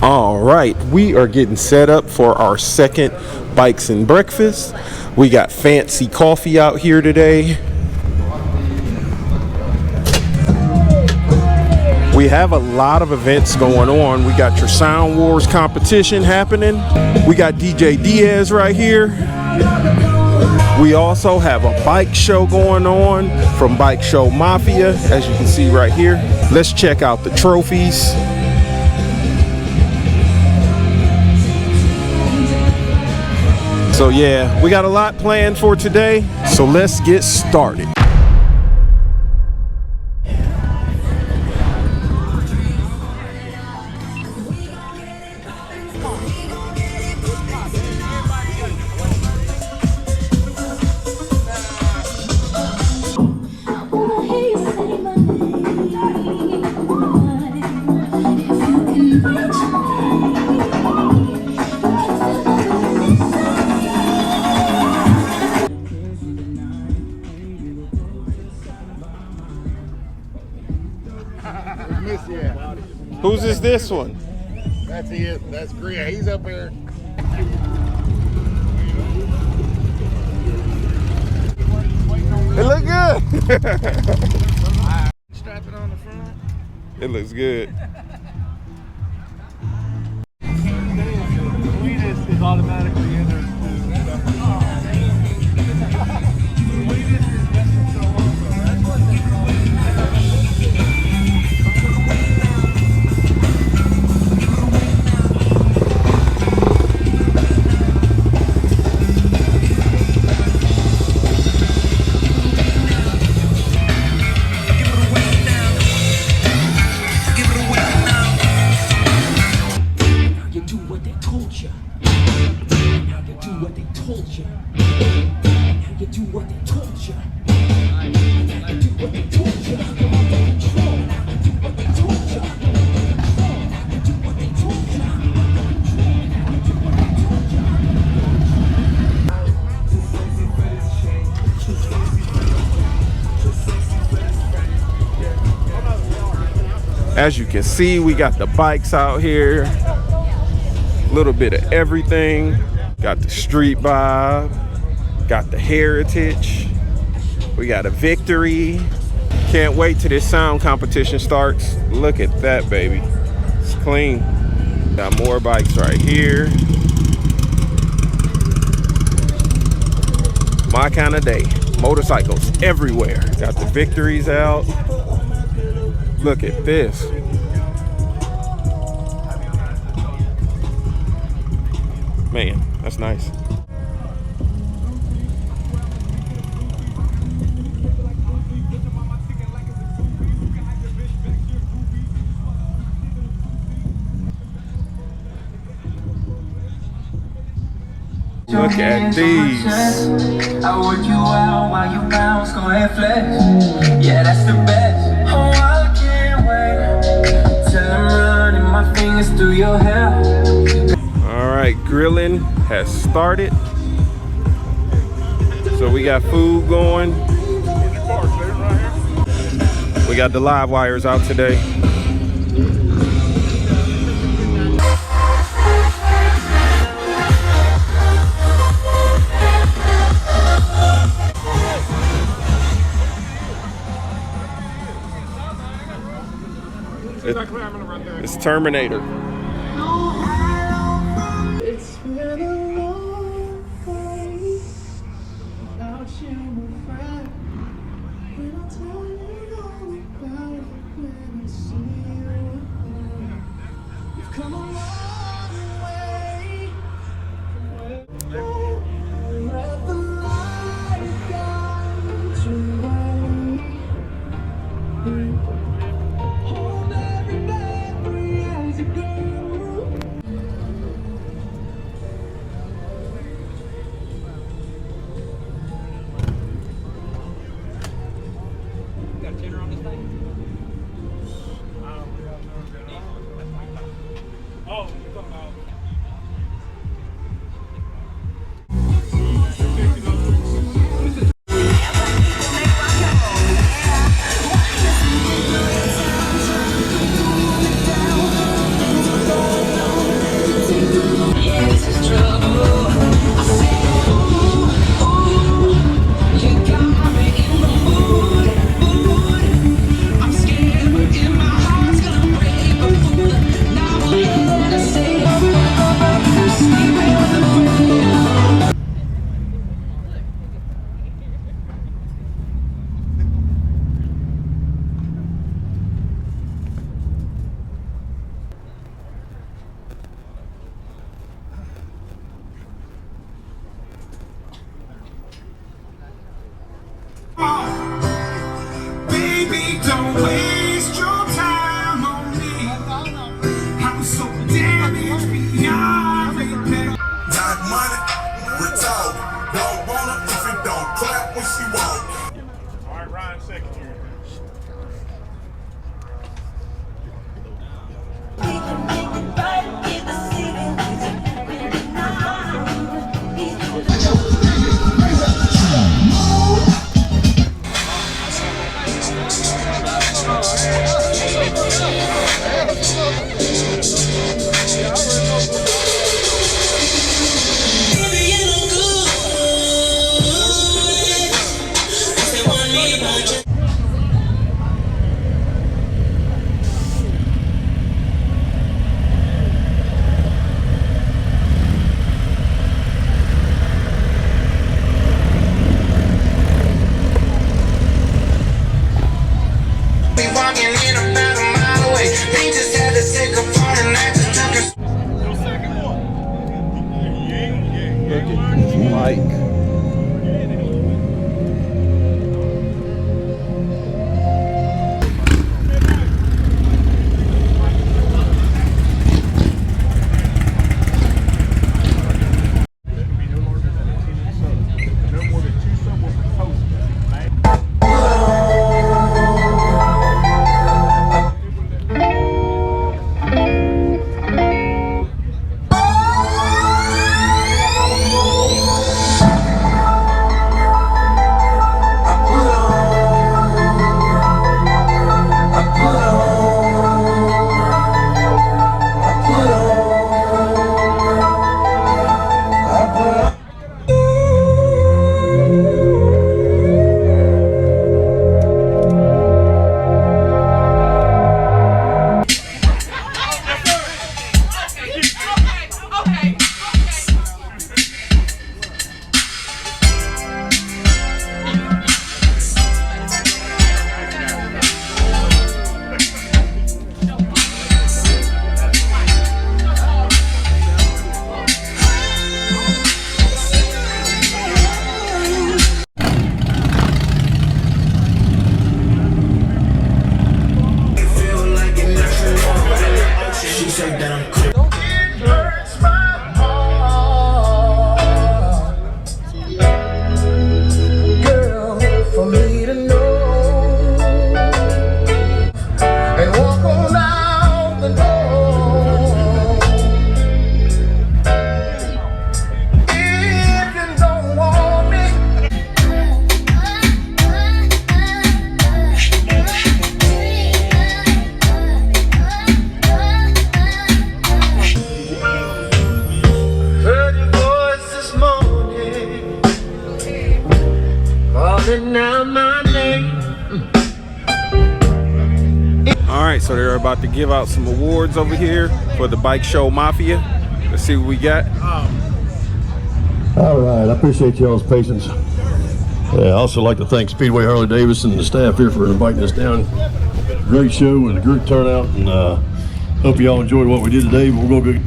All right, we are getting set up for our second Bikes and Breakfast. We got fancy coffee out here today. We have a lot of events going on. We got your Sound Wars competition happening. We got DJ Diaz right here. We also have a bike show going on from Bike Show Mafia, as you can see right here. Let's check out the trophies. So yeah, we got a lot planned for today. So let's get started. Whose is this one? That's it. That's Grant. He's up there. It look good. Strap it on the front. It looks good. Sweetest is automatically in there. As you can see, we got the bikes out here. A little bit of everything. Got the street vibe. Got the heritage. We got a victory. Can't wait till this sound competition starts. Look at that, baby. It's clean. Got more bikes right here. My kind of day. Motorcycles everywhere. Got the victories out. Look at this. Man, that's nice. Look at these. I work you out while you bounce, go ahead flex. Yeah, that's the best. Oh, I can't wait till I'm running my fingers through your hair. All right, grilling has started. So we got food going. We got the live wires out today. It's Terminator. It's been a long way without you, my friend. When I tell you all about it, when I see you again, you've come a long way. Let the light guide your way. Hold every memory as you go. Got a tenner on this thing? Oh, you're talking about. So they're about to give out some awards over here for the Bike Show Mafia. Let's see what we got. All right, I appreciate y'all's patience. I also like to thank Speedway Harley Davidson and the staff here for inviting us down. Great show and a great turnout, and hope y'all enjoyed what we did today. We're going to go.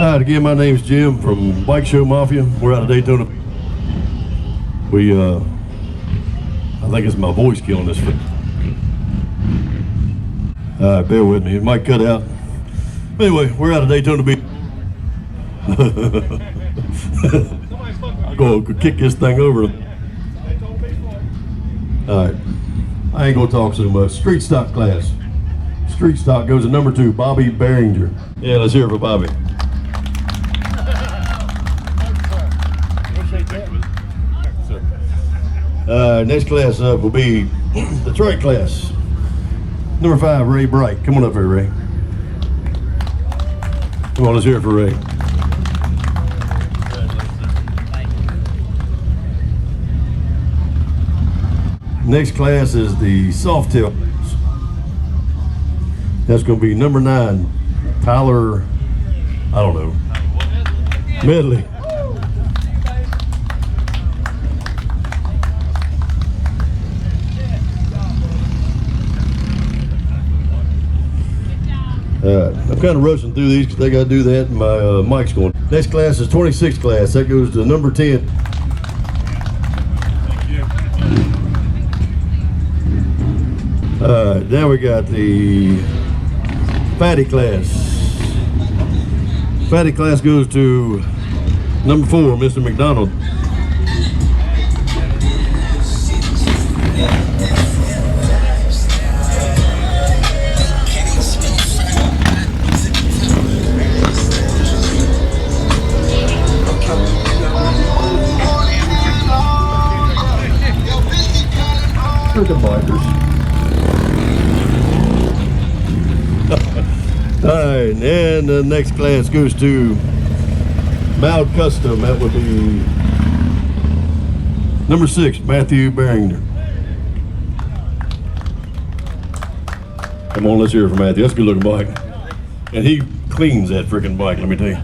All right, again, my name's Jim from Bike Show Mafia. We're out of Daytona. We, I think it's my voice killing this. All right, bear with me. It might cut out. Anyway, we're out of Daytona Beach. I'll go kick this thing over. All right, I ain't gonna talk so much. Street stock class. Street stock goes to number 2, Bobby Behringer. Yeah, let's hear it for Bobby. Next class up will be the trike class. Number 5, Ray Bright. Come on up here, Ray. Come on, let's hear it for Ray. Next class is the soft tail. That's going to be number 9, Tyler, I don't know, Medley. I'm kind of rushing through these because they got to do that, and my mic's going. Next class is 26 class. That goes to number 10. Now we got the fatty class. Fatty class goes to number 4, Mr. McDonald. Freaking bikers. All right, and the next class goes to Mount Custom. That would be number 6, Matthew Behringer. Come on, let's hear it from Matthew. That's a good looking bike. And he cleans that freaking bike, let me tell you.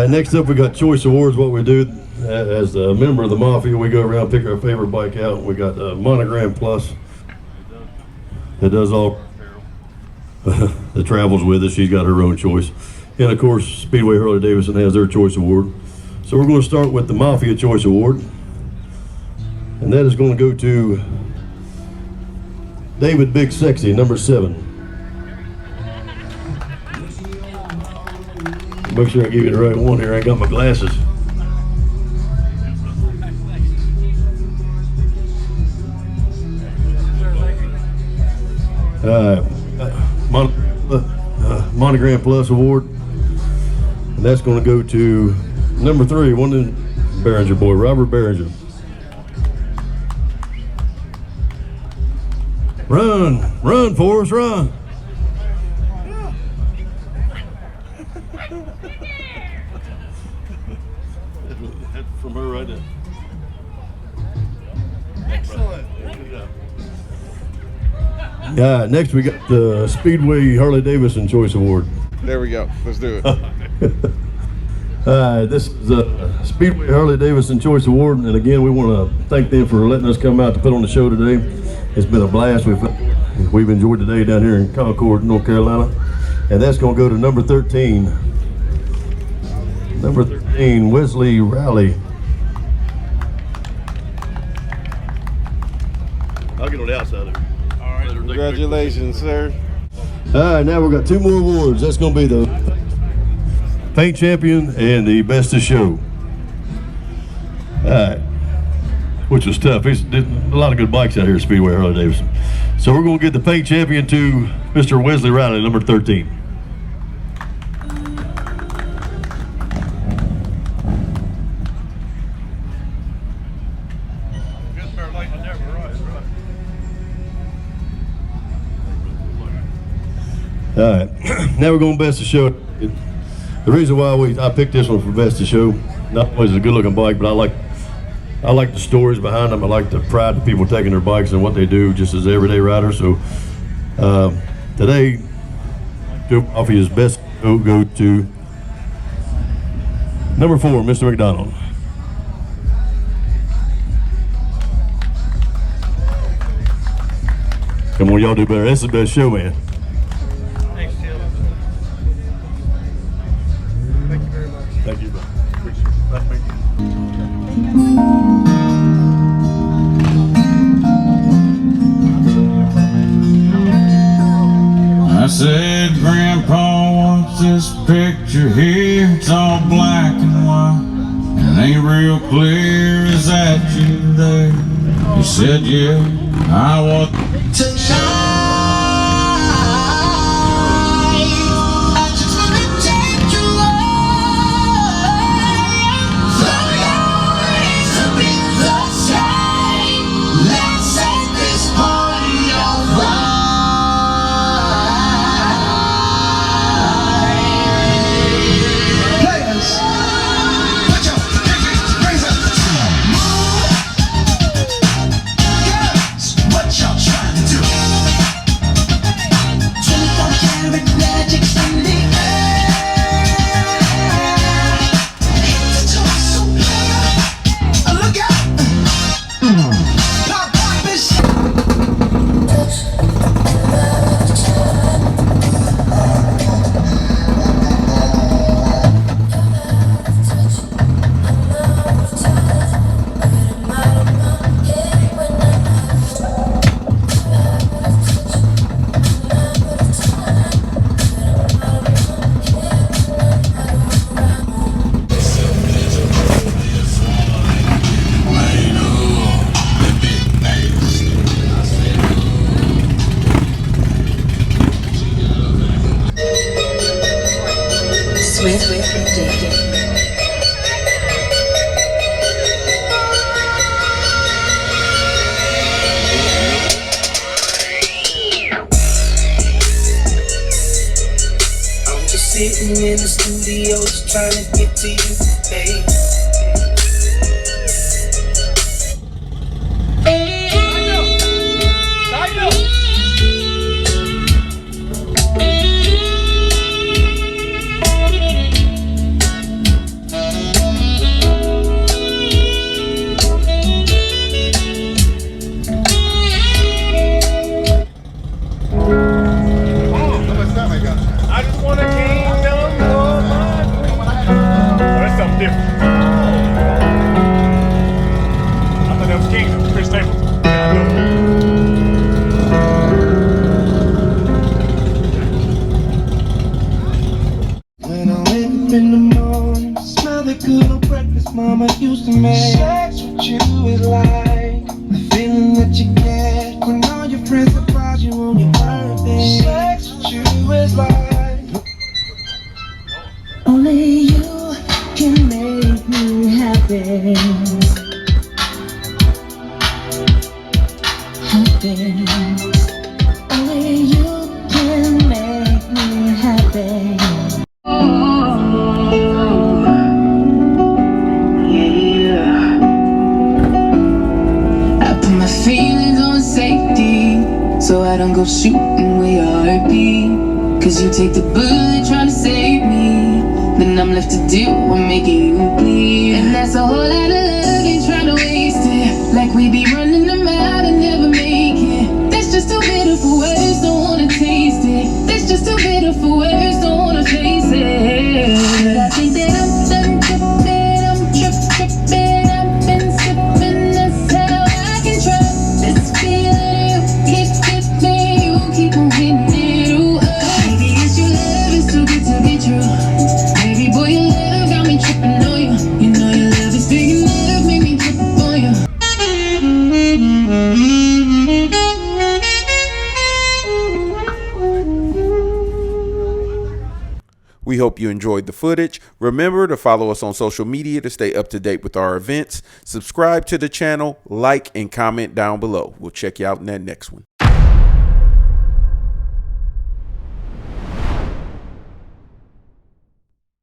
Next up, we got Choice Awards. What we do as a member of the Mafia, we go around, pick our favorite bike out. We got Monogram Plus that does all that travels with us. She's got her own choice. And of course, Speedway Harley Davidson has their Choice Award. So we're going to start with the Mafia Choice Award. And that is going to go to David Big Sexy, number 7. Make sure I give you the right one here. I got my glasses. Monogram Plus Award. And that's going to go to number 3, one of the Behringer boy, Robert Behringer. Run, Forrest, run. From her right there. Excellent. Yeah, next we got the Speedway Harley Davidson Choice Award. There we go. Let's do it. This is the Speedway Harley Davidson Choice Award, and again, we want to thank them for letting us come out to put on the show today. It's been a blast. We've enjoyed the day down here in Concord, North Carolina, and that's going to go to number 13. Number 13, Wesley Rowley. I'll get on the outside of it. All right. Congratulations, sir. All right, now we've got 2 more awards. That's going to be the Paint Champion and the Best of Show. All right, which was tough. There's a lot of good bikes out here at Speedway Harley Davidson. So we're going to get the Paint Champion to Mr. Wesley Riley, number 13. All right, now we're going Best of Show. The reason why I picked this one for Best of Show, not only is it a good looking bike, but I like I like the stories behind them. I like the pride of people taking their bikes and what they do just as everyday riders. So today, Joe Mafia's best go to number 4, Mr. McDonald. Come on, y'all do better. That's the best show, man. Thanks, Tim. Thank you very much. Thank you, bro. Appreciate it. Nice meeting you. I said, Grandpa, what's this picture here? It's all black and white, and ain't real clear. Is that you there? He said, yeah, I want to shine. I just wanna take you away. Throw your hands up in the sky. Let's set this party on fire. Players, put your pinky rings up. Move. Girls, what y'all trying to do? 24-karat magic's in the air. Hit the torso player. Look out. Pop, pop, and Swift DJ. I'm just sitting in the studio just trying to get to you, babe. I just want a kingdom for my queen. That's something different. I thought that was Kingdom, Chris Stapleton. Yeah, I know. When I wake up in the morning, smell the good old breakfast mama used to make. Sex with you is like the feeling that you get when all your friends surprise you on your birthday. Sex with you is like Only you can make me happy. Happy. Only you can make me happy. I put my feelings on safety, so I don't go shooting where your heart be. Cause you take the bullet trying to save me, then I'm left to deal with making you bleed. And that's a whole lot of love, ain't trying to waste it. Like we be running them out and never make it. That's just too bitter for words, don't wanna taste it. That's just too bitter for words, don't wanna face it. But I think that I'm done tripping, I'm tripping. I've been sipping, that's how I can trust this feeling. You keep tipping, you keep on hitting it. Ooh, maybe it's your love, it's too good to be true. Baby boy, your love got me tripping on you. You know your love is big enough, make me trip on you. We hope you enjoyed the footage. Remember to follow us on social media to stay up to date with our events. Subscribe to the channel, like, and comment down below. We'll check you out in that next one.